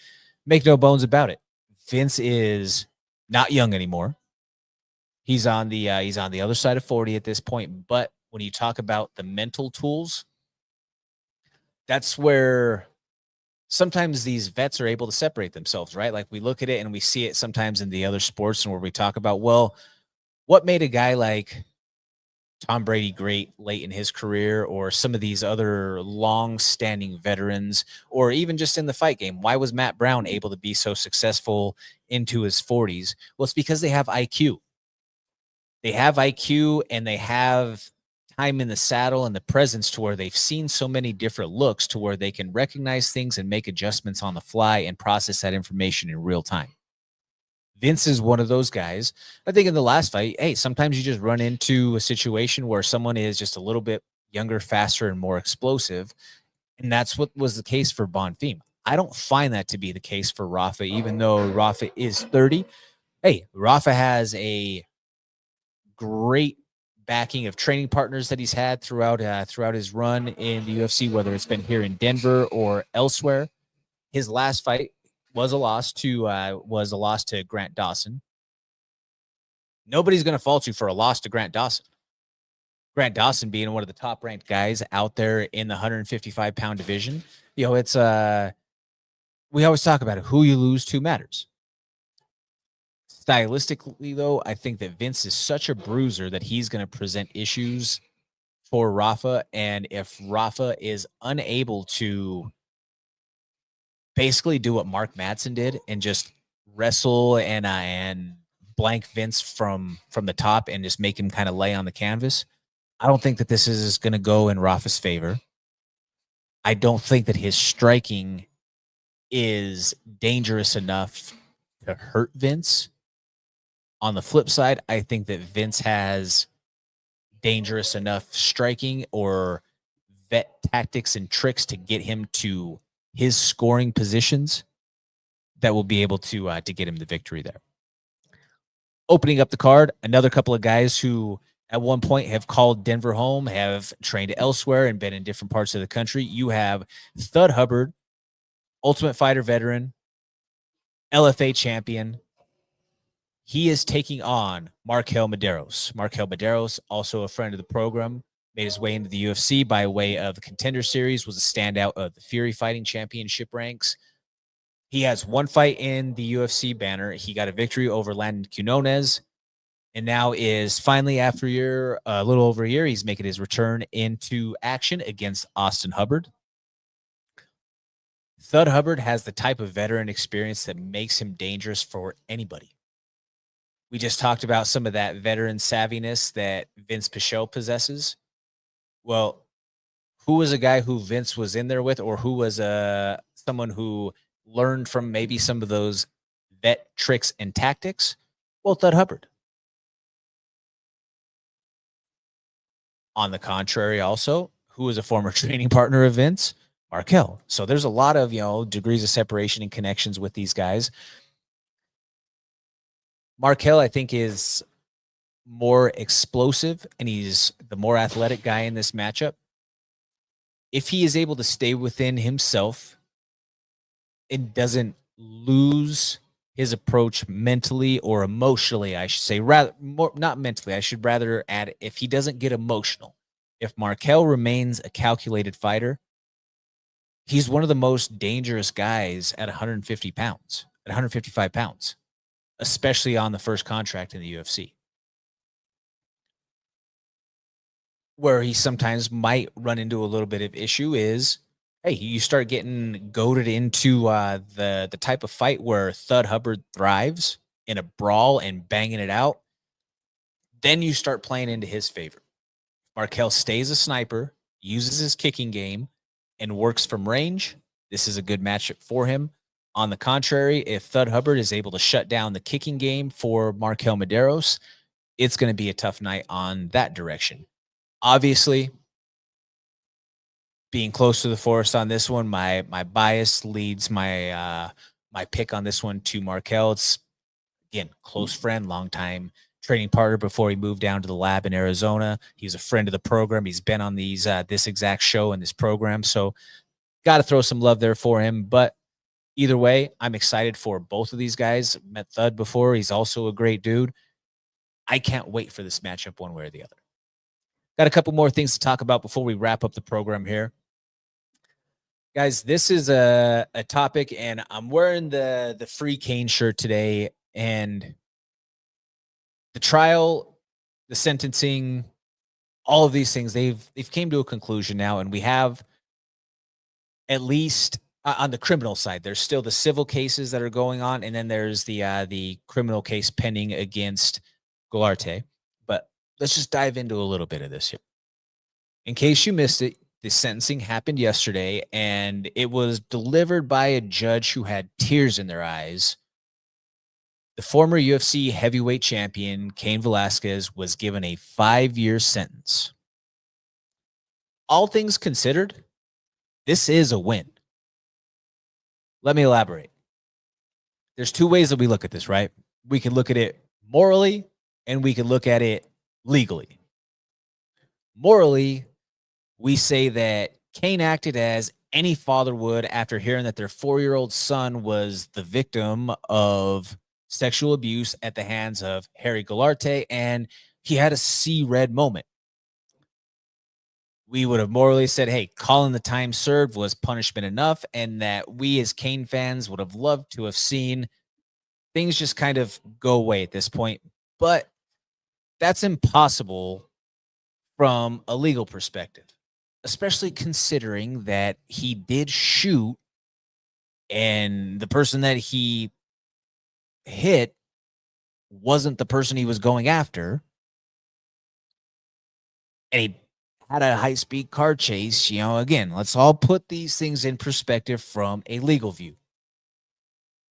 make no bones about it. Vince is not young anymore. He's on the other side of 40 at this point. But when you talk about the mental tools, that's where sometimes these vets are able to separate themselves, right? Like we look at it and we see it sometimes in the other sports and where we talk about, well, what made a guy like Tom Brady great late in his career, or some of these other long-standing veterans, or even just in the fight game? Why was Matt Brown able to be so successful into his 40s? Well, it's because they have IQ. They have IQ and they have time in the saddle and the presence to where they've seen so many different looks to where they can recognize things and make adjustments on the fly and process that information in real time. Vince is one of those guys. I think in the last fight, hey, sometimes you just run into a situation where someone is just a little bit younger, faster, and more explosive. And that's what was the case for Bonfim. I don't find that to be the case for Rafa, even though Rafa is 30. Hey, Rafa has a great backing of training partners that he's had throughout his run in the UFC, whether it's been here in Denver or elsewhere. His last fight was a loss to Grant Dawson. Nobody's going to fault you for a loss to Grant Dawson. Grant Dawson being one of the top ranked guys out there in the 155-pound division. You know, it's we always talk about it. Who you lose to matters. Stylistically, though, I think that Vince is such a bruiser that he's going to present issues for Rafa. And if Rafa is unable to basically do what Mark Madsen did and just wrestle and blank Vince from the top and just make him kind of lay on the canvas, I don't think that this is going to go in Rafa's favor. I don't think that his striking is dangerous enough to hurt Vince. On the flip side, I think that Vince has dangerous enough striking or vet tactics and tricks to get him to his scoring positions that will be able to get him the victory there. Opening up the card, another couple of guys who at one point have called Denver home, have trained elsewhere and been in different parts of the country. You have Thud Hubbard, Ultimate Fighter veteran, LFA champion. He is taking on Markel Medeiros. Markel Medeiros, also a friend of the program, made his way into the UFC by way of the Contender Series, was a standout of the Fury Fighting Championship ranks. He has one fight in the UFC banner. He got a victory over Landon Quinones, and now is finally, after a little over a year, he's making his return into action against Austin Hubbard. Thud Hubbard has the type of veteran experience that makes him dangerous for anybody. We just talked about some of that veteran savviness that Vince Pichel possesses. Well, who was a guy who Vince was in there with, or who was someone who learned from maybe some of those vet tricks and tactics? Well, Thud Hubbard. On the contrary, also, who was a former training partner of Vince? Markel. So there's a lot of, degrees of separation and connections with these guys. Markel, I think, is more explosive, and he's the more athletic guy in this matchup. If he is able to stay within himself and doesn't lose his approach mentally or emotionally, I should say, rather more, not mentally, I should rather add, if he doesn't get emotional, if Markel remains a calculated fighter, he's one of the most dangerous guys at 150 pounds, at 155 pounds. Especially on the first contract in the UFC. Where he sometimes might run into a little bit of issue is, hey, you start getting goaded into the type of fight where Thud Hubbard thrives in a brawl and banging it out, then you start playing into his favor. Markel stays a sniper, uses his kicking game, and works from range. This is a good matchup for him. On the contrary, if Thud Hubbard is able to shut down the kicking game for Markel Medeiros, it's going to be a tough night on that direction. Obviously, being close to the forest on this one, my bias leads my pick on this one to Markel. It's, again, close friend, long time training partner before he moved down to the lab in Arizona. He's a friend of the program. He's been on these this exact show and this program. So got to throw some love there for him. But either way, I'm excited for both of these guys. Met Thud before. He's also a great dude. I can't wait for this matchup one way or the other. Got a couple more things to talk about before we wrap up the program here. Guys, this is a topic, and I'm wearing the free Cain shirt today, and the trial, the sentencing, all of these things, they've came to a conclusion now, and we have at least on the criminal side, there's still the civil cases that are going on, and then there's the criminal case pending against Golarte. But let's just dive into a little bit of this here. In case you missed it, the sentencing happened yesterday, and it was delivered by a judge who had tears in their eyes. The former UFC heavyweight champion, Cain Velasquez, was given a 5-year sentence. All things considered, this is a win. Let me elaborate. There's two ways that we look at this, right? We can look at it morally, and we can look at it legally. Morally, we say that Cain acted as any father would after hearing that their 4-year-old son was the victim of sexual abuse at the hands of Harry Golarte, and he had a see red moment. We would have morally said, hey, calling the time served was punishment enough, and that we as Cain fans would have loved to have seen things just kind of go away at this point. But that's impossible from a legal perspective, especially considering that he did shoot and the person that he hit wasn't the person he was going after. And he had a high-speed car chase. Again, let's all put these things in perspective from a legal view.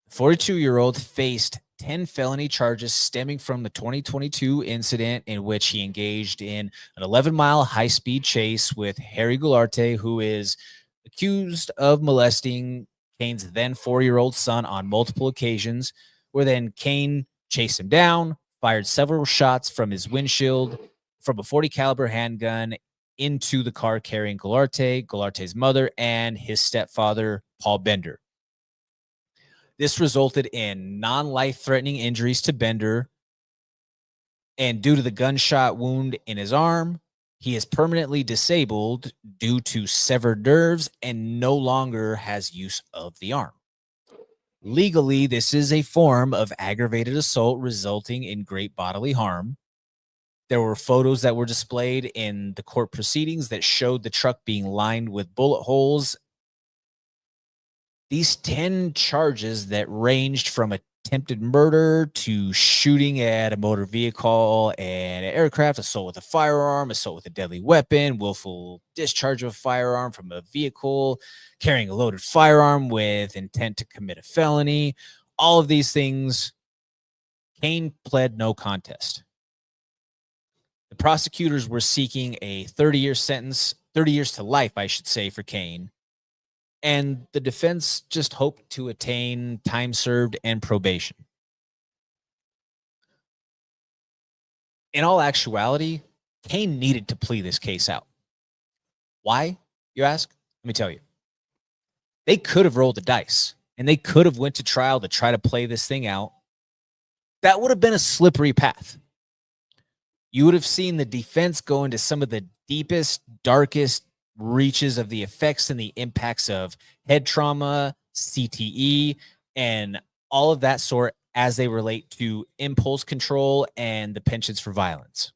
The 42-year-old faced 10 felony charges stemming from the 2022 incident in which he engaged in an 11-mile high-speed chase with Harry Golarte, who is accused of molesting Cain's then 4-year-old son on multiple occasions, where then Cain chased him down, fired several shots from his windshield from a .40 caliber handgun into the car carrying Golarte, Golarte's mother, and his stepfather, Paul Bender. This resulted in non-life-threatening injuries to Bender, and due to the gunshot wound in his arm, he is permanently disabled due to severed nerves and no longer has use of the arm. Legally, this is a form of aggravated assault resulting in great bodily harm. There were photos that were displayed in the court proceedings that showed the truck being lined with bullet holes. These 10 charges that ranged from attempted murder to shooting at a motor vehicle and an aircraft, assault with a firearm, assault with a deadly weapon, willful discharge of a firearm from a vehicle, carrying a loaded firearm with intent to commit a felony. All of these things, Cain pled no contest. The prosecutors were seeking a 30-year sentence, 30 years to life, I should say, for Cain. And the defense just hoped to attain time served and probation. In all actuality, Cain needed to plea this case out. Why, you ask? Let me tell you. They could have rolled the dice, and they could have went to trial to try to play this thing out. That would have been a slippery path. You would have seen the defense go into some of the deepest, darkest reaches of the effects and the impacts of head trauma, CTE, and all of that sort as they relate to impulse control and the penchants for violence.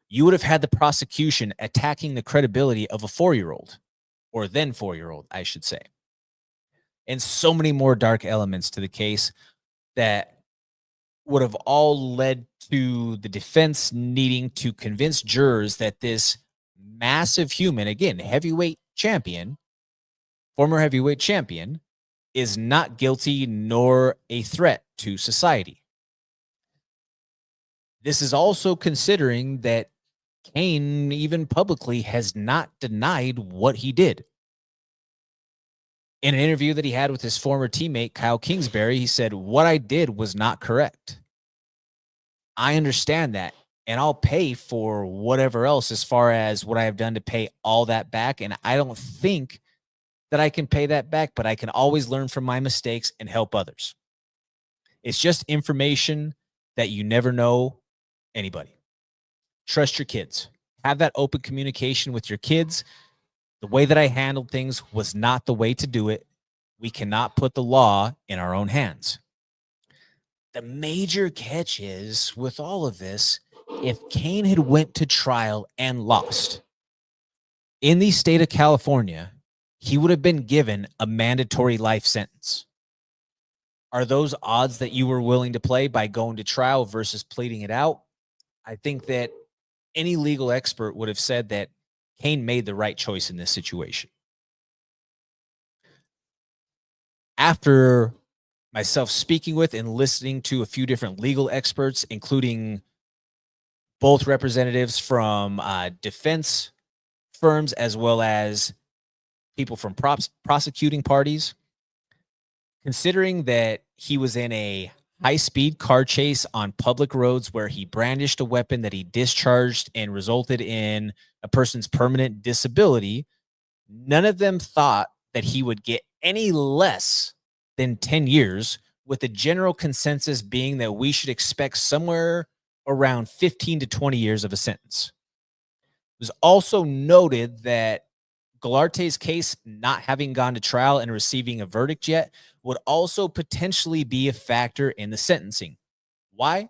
You would have had the prosecution attacking the credibility of a 4-year-old, or then 4-year-old, I should say. And so many more dark elements to the case that would have all led to the defense needing to convince jurors that this massive human, again, heavyweight champion, former heavyweight champion, is not guilty nor a threat to society. This is also considering that Cain, even publicly, has not denied what he did. In an interview that he had with his former teammate, Kyle Kingsbury, he said, "What I did was not correct." I understand that. And I'll pay for whatever else as far as what I have done to pay all that back. And I don't think that I can pay that back, but I can always learn from my mistakes and help others. It's just information that you never know anybody. Trust your kids. Have that open communication with your kids. The way that I handled things was not the way to do it. We cannot put the law in our own hands. The major catch is with all of this, if Cain had went to trial and lost in the state of California, he would have been given a mandatory life sentence. Are those odds that you were willing to play by going to trial versus pleading it out? I think that any legal expert would have said that Cain made the right choice in this situation. After myself speaking with and listening to a few different legal experts, including both representatives from defense firms as well as people from prosecuting parties, considering that he was in a high-speed car chase on public roads where he brandished a weapon that he discharged and resulted in a person's permanent disability, none of them thought that he would get any less than 10 years, with the general consensus being that we should expect somewhere around 15 to 20 years of a sentence. It was also noted that Galarte's case not having gone to trial and receiving a verdict yet would also potentially be a factor in the sentencing. Why?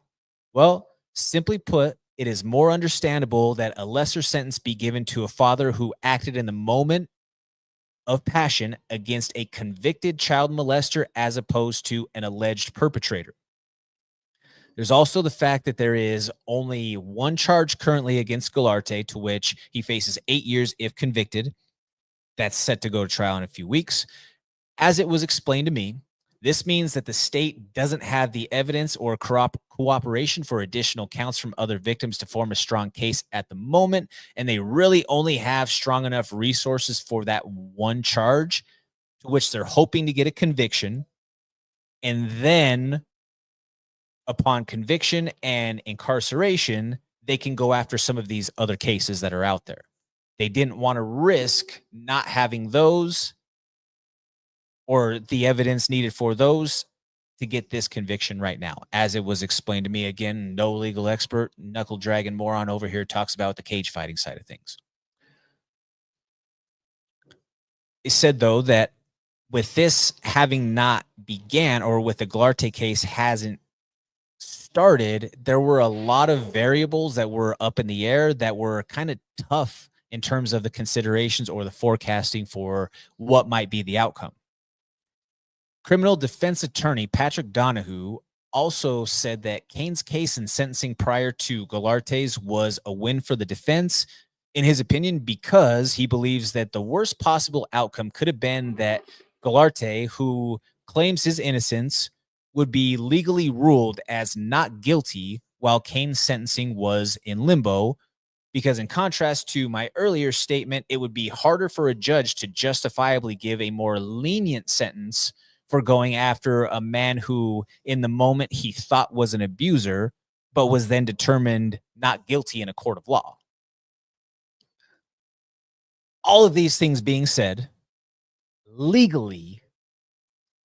Well, simply put, it is more understandable that a lesser sentence be given to a father who acted in the moment of passion against a convicted child molester as opposed to an alleged perpetrator. There's also the fact that there is only one charge currently against Galarte, to which he faces 8 years if convicted. That's set to go to trial in a few weeks. As it was explained to me, this means that the state doesn't have the evidence or cooperation for additional counts from other victims to form a strong case at the moment, and they really only have strong enough resources for that one charge, to which they're hoping to get a conviction. And then upon conviction and incarceration, they can go after some of these other cases that are out there. They didn't want to risk not having those or the evidence needed for those to get this conviction right now. As it was explained to me, again, no legal expert, knuckle dragon moron over here talks about the cage fighting side of things. It said, though, that with this having not began, or with the Galarte case hasn't started, there were a lot of variables that were up in the air that were kind of tough in terms of the considerations or the forecasting for what might be the outcome. Criminal defense attorney Patrick Donahue also said that Cain's case and sentencing prior to Galarte's was a win for the defense, in his opinion, because he believes that the worst possible outcome could have been that Galarte, who claims his innocence, would be legally ruled as not guilty while Cain's sentencing was in limbo, because in contrast to my earlier statement, it would be harder for a judge to justifiably give a more lenient sentence for going after a man who, in the moment, he thought was an abuser, but was then determined not guilty in a court of law. All of these things being said, legally,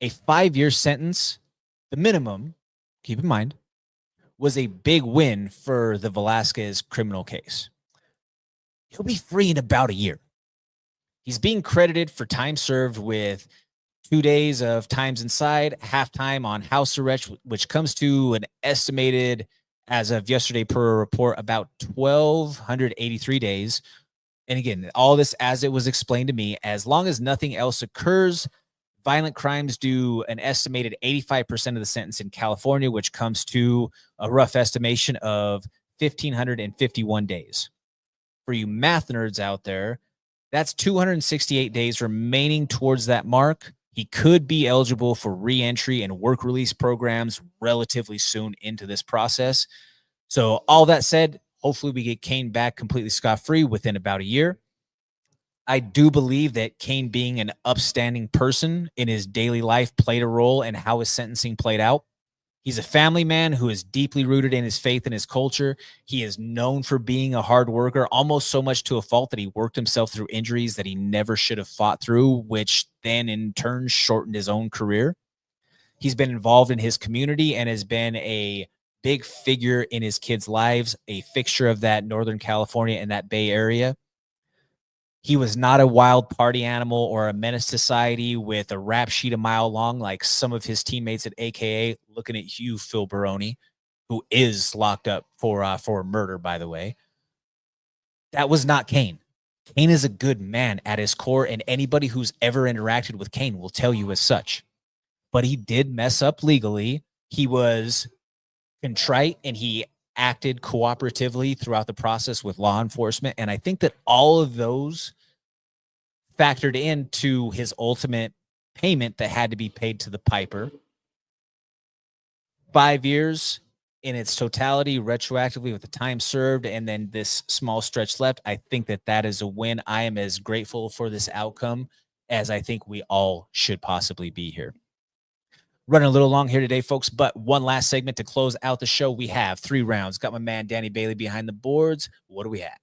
a 5-year sentence, the minimum, keep in mind, was a big win for the Velasquez criminal case. He'll be free in about a year. He's being credited for time served with 2 days of times inside, half time on house arrest, which comes to an estimated, as of yesterday per report, about 1,283 days. And again, all this, as it was explained to me, as long as nothing else occurs, violent crimes do an estimated 85% of the sentence in California, which comes to a rough estimation of 1,551 days. For you math nerds out there, that's 268 days remaining towards that mark. He could be eligible for re-entry and work release programs relatively soon into this process. So all that said, hopefully we get Cain back completely scot-free within about a year. I do believe that Cain, being an upstanding person in his daily life, played a role in how his sentencing played out. He's a family man who is deeply rooted in his faith and his culture. He is known for being a hard worker, almost so much to a fault that he worked himself through injuries that he never should have fought through, which then in turn shortened his own career. He's been involved in his community and has been a big figure in his kids' lives, a fixture of that Northern California and that Bay Area. He was not a wild party animal or a menace to society with a rap sheet a mile long like some of his teammates at AKA. Looking at you, Phil Baroni, who is locked up for murder, by the way. That was not Cain. Cain is a good man at his core, and anybody who's ever interacted with Cain will tell you as such. But he did mess up legally. He was contrite, and he acted cooperatively throughout the process with law enforcement. And I think that all of those factored into his ultimate payment that had to be paid to the piper. 5 years in its totality, retroactively with the time served, and then this small stretch left. I think that that is a win. I am as grateful for this outcome as I think we all should possibly be here. Running a little long here today, folks, but one last segment to close out the show. We have 3 rounds. Got my man Danny Bailey behind the boards. What do we have?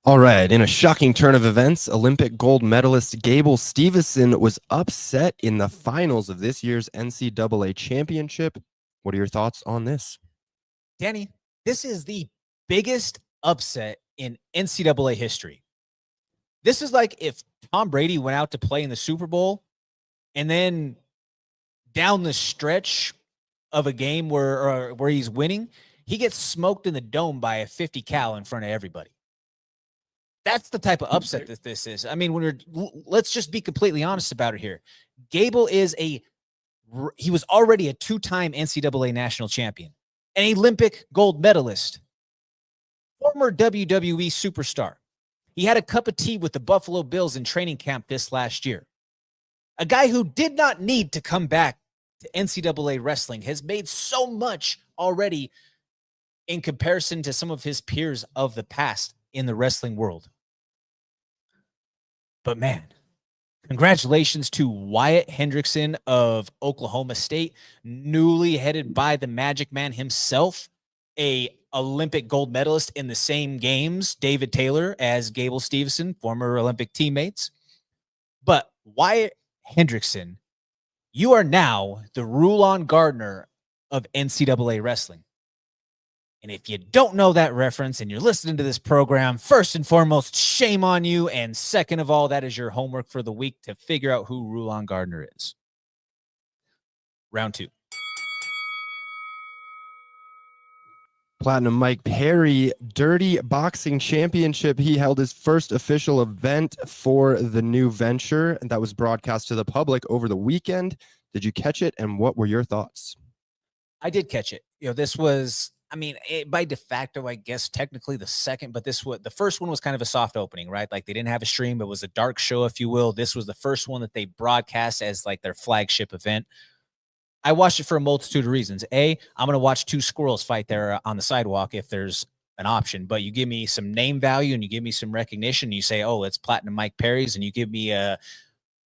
All right. In a shocking turn of events, Olympic gold medalist Gable Stevenson was upset in the finals of this year's NCAA Championship. What are your thoughts on this? Danny, this is the biggest upset in NCAA history. This is like if Tom Brady went out to play in the Super Bowl and then down the stretch of a game where he's winning, he gets smoked in the dome by a 50 cal in front of everybody. That's the type of upset that this is. I mean, let's just be completely honest about it here. Gable he was already a 2-time NCAA national champion, an Olympic gold medalist, former WWE superstar. He had a cup of tea with the Buffalo Bills in training camp this last year. A guy who did not need to come back to NCAA wrestling has made so much already in comparison to some of his peers of the past in the wrestling world. But man, congratulations to Wyatt Hendrickson of Oklahoma State, newly headed by the Magic Man himself, a Olympic gold medalist in the same games, David Taylor, as Gable Stevenson, former Olympic teammates. But Wyatt Hendrickson, you are now the Rulon Gardner of NCAA wrestling. And if you don't know that reference and you're listening to this program, first and foremost, shame on you. And second of all, that is your homework for the week to figure out who Rulon Gardner is. Round 2. Platinum Mike Perry, Dirty Boxing Championship. He held his first official event for the new venture, and that was broadcast to the public over the weekend. Did you catch it, and what were your thoughts? I did catch it. This was, by de facto, I guess technically the second, but the first one was kind of a soft opening, right? Like they didn't have a stream. It was a dark show, if you will. This was the first one that they broadcast as like their flagship event. I watched it for a multitude of reasons. I'm going to watch 2 squirrels fight there on the sidewalk if there's an option, but you give me some name value and you give me some recognition. You say, oh, it's Platinum Mike Perry's, and you give me a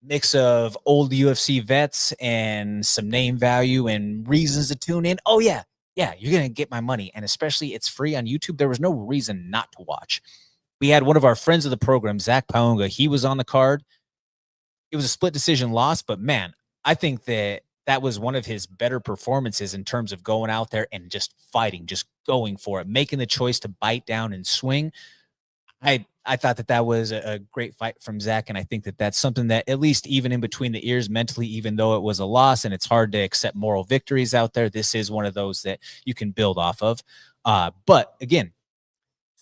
mix of old UFC vets and some name value and reasons to tune in. Oh yeah, you're going to get my money. And especially it's free on YouTube. There was no reason not to watch. We had one of our friends of the program, Zach Paunga. He was on the card. It was a split decision loss, but man, I think that was one of his better performances in terms of going out there and just fighting, just going for it, making the choice to bite down and swing. I thought that was a great fight from Zach, and I think that that's something that at least even in between the ears mentally, even though it was a loss and it's hard to accept moral victories out there, this is one of those that you can build off of. But again,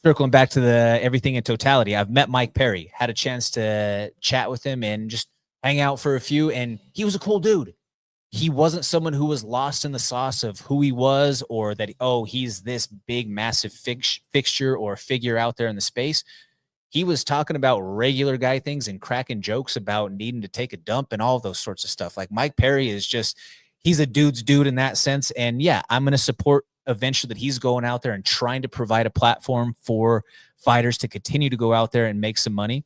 circling back to everything in totality, I've met Mike Perry, had a chance to chat with him and just hang out for a few, and he was a cool dude. He wasn't someone who was lost in the sauce of who he was or that, he's this big, massive fixture or figure out there in the space. He was talking about regular guy things and cracking jokes about needing to take a dump and all those sorts of stuff. Like Mike Perry is he's a dude's dude in that sense. And yeah, I'm going to support eventually that he's going out there and trying to provide a platform for fighters to continue to go out there and make some money.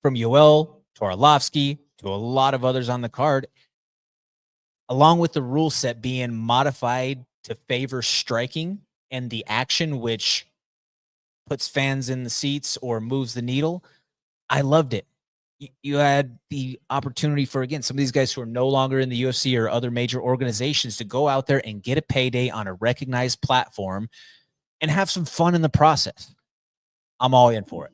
From Yoel to Arlovsky to a lot of others on the card, along with the rule set being modified to favor striking and the action, which puts fans in the seats or moves the needle. I loved it. You had the opportunity for, again, some of these guys who are no longer in the UFC or other major organizations to go out there and get a payday on a recognized platform and have some fun in the process. I'm all in for it.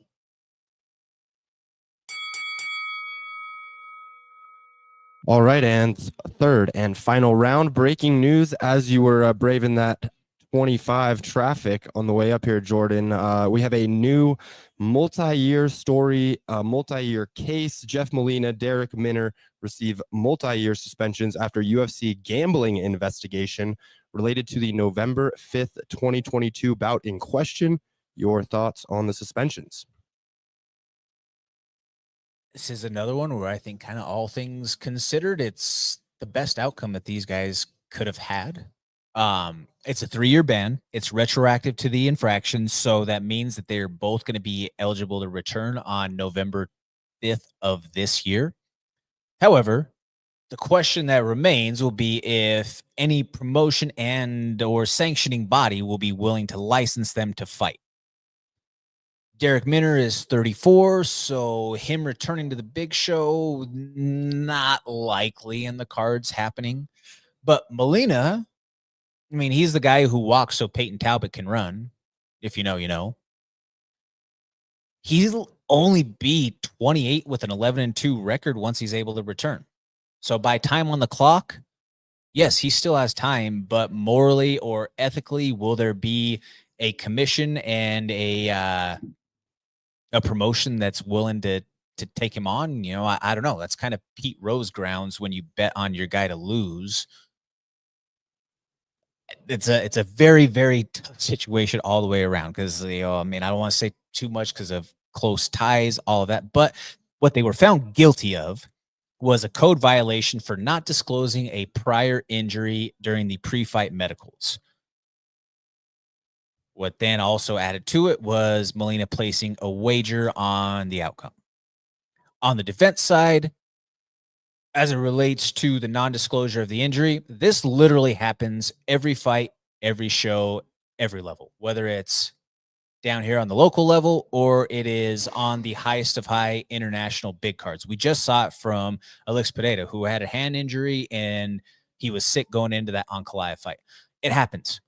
All right, and third and final round, breaking news as you were braving that 25 traffic on the way up here, Jordan. We have a new multi-year story, multi-year case. Jeff Molina, Derek Minner receive multi-year suspensions after UFC gambling investigation related to the November 5th, 2022 bout in question. Your thoughts on the suspensions? This is another one where I think, kind of all things considered, it's the best outcome that these guys could have had. It's a 3-year ban. It's retroactive to the infraction, so that means that they're both going to be eligible to return on November 5th of this year. However, the question that remains will be if any promotion and or sanctioning body will be willing to license them to fight. Derek Minner is 34, so him returning to the big show, not likely in the cards happening. But Molina, I mean, he's the guy who walks so Peyton Talbot can run. If you know, you know. He'll only be 28 with an 11-2 record once he's able to return. So by time on the clock, yes, he still has time, but morally or ethically, will there be a commission and a promotion that's willing to take him on? You know, I don't know. That's kind of Pete Rose grounds when you bet on your guy to lose. It's a very, very tough situation all the way around because, you know, I mean, I don't want to say too much because of close ties, all of that. But what they were found guilty of was a code violation for not disclosing a prior injury during the pre-fight medicals. What then also added to it was Molina placing a wager on the outcome. On the defense side, as it relates to the non-disclosure of the injury, this literally happens every fight, every show, every level, whether it's down here on the local level or it is on the highest of high international big cards. We just saw it from Alex Pereira, who had a hand injury and he was sick going into that Ankalaev fight. It happens.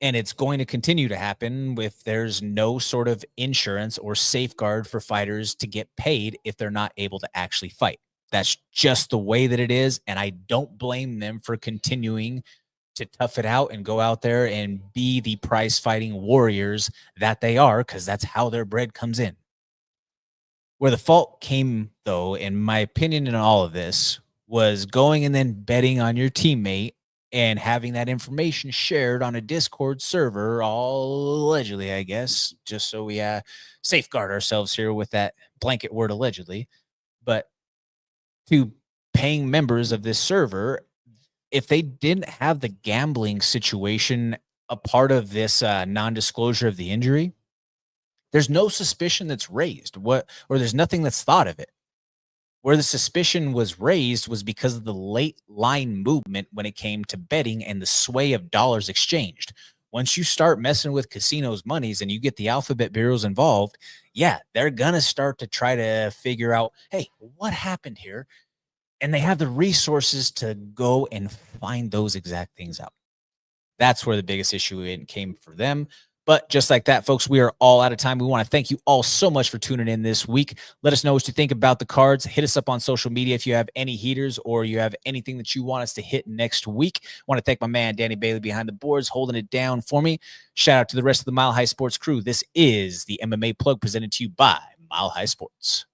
And it's going to continue to happen if there's no sort of insurance or safeguard for fighters to get paid if they're not able to actually fight. That's just the way that it is. And I don't blame them for continuing to tough it out and go out there and be the prize fighting warriors that they are, because that's how their bread comes in. Where the fault came, though, in my opinion, in all of this, was going and then betting on your teammate and having that information shared on a Discord server, all allegedly, I guess, just so we safeguard ourselves here with that blanket word allegedly. But to paying members of this server, if they didn't have the gambling situation a part of this non-disclosure of the injury, there's no suspicion that's raised. Or there's nothing that's thought of it. Where the suspicion was raised was because of the late line movement when it came to betting and the sway of dollars exchanged. Once you start messing with casinos' monies and you get the alphabet bureaus involved, yeah, they're going to start to try to figure out, hey, what happened here? And they have the resources to go and find those exact things out. That's where the biggest issue came for them. But just like that, folks, we are all out of time. We want to thank you all so much for tuning in this week. Let us know what you think about the cards. Hit us up on social media if you have any heaters or you have anything that you want us to hit next week. I want to thank my man, Danny Bailey, behind the boards, holding it down for me. Shout out to the rest of the Mile High Sports crew. This is the MMA Plug presented to you by Mile High Sports.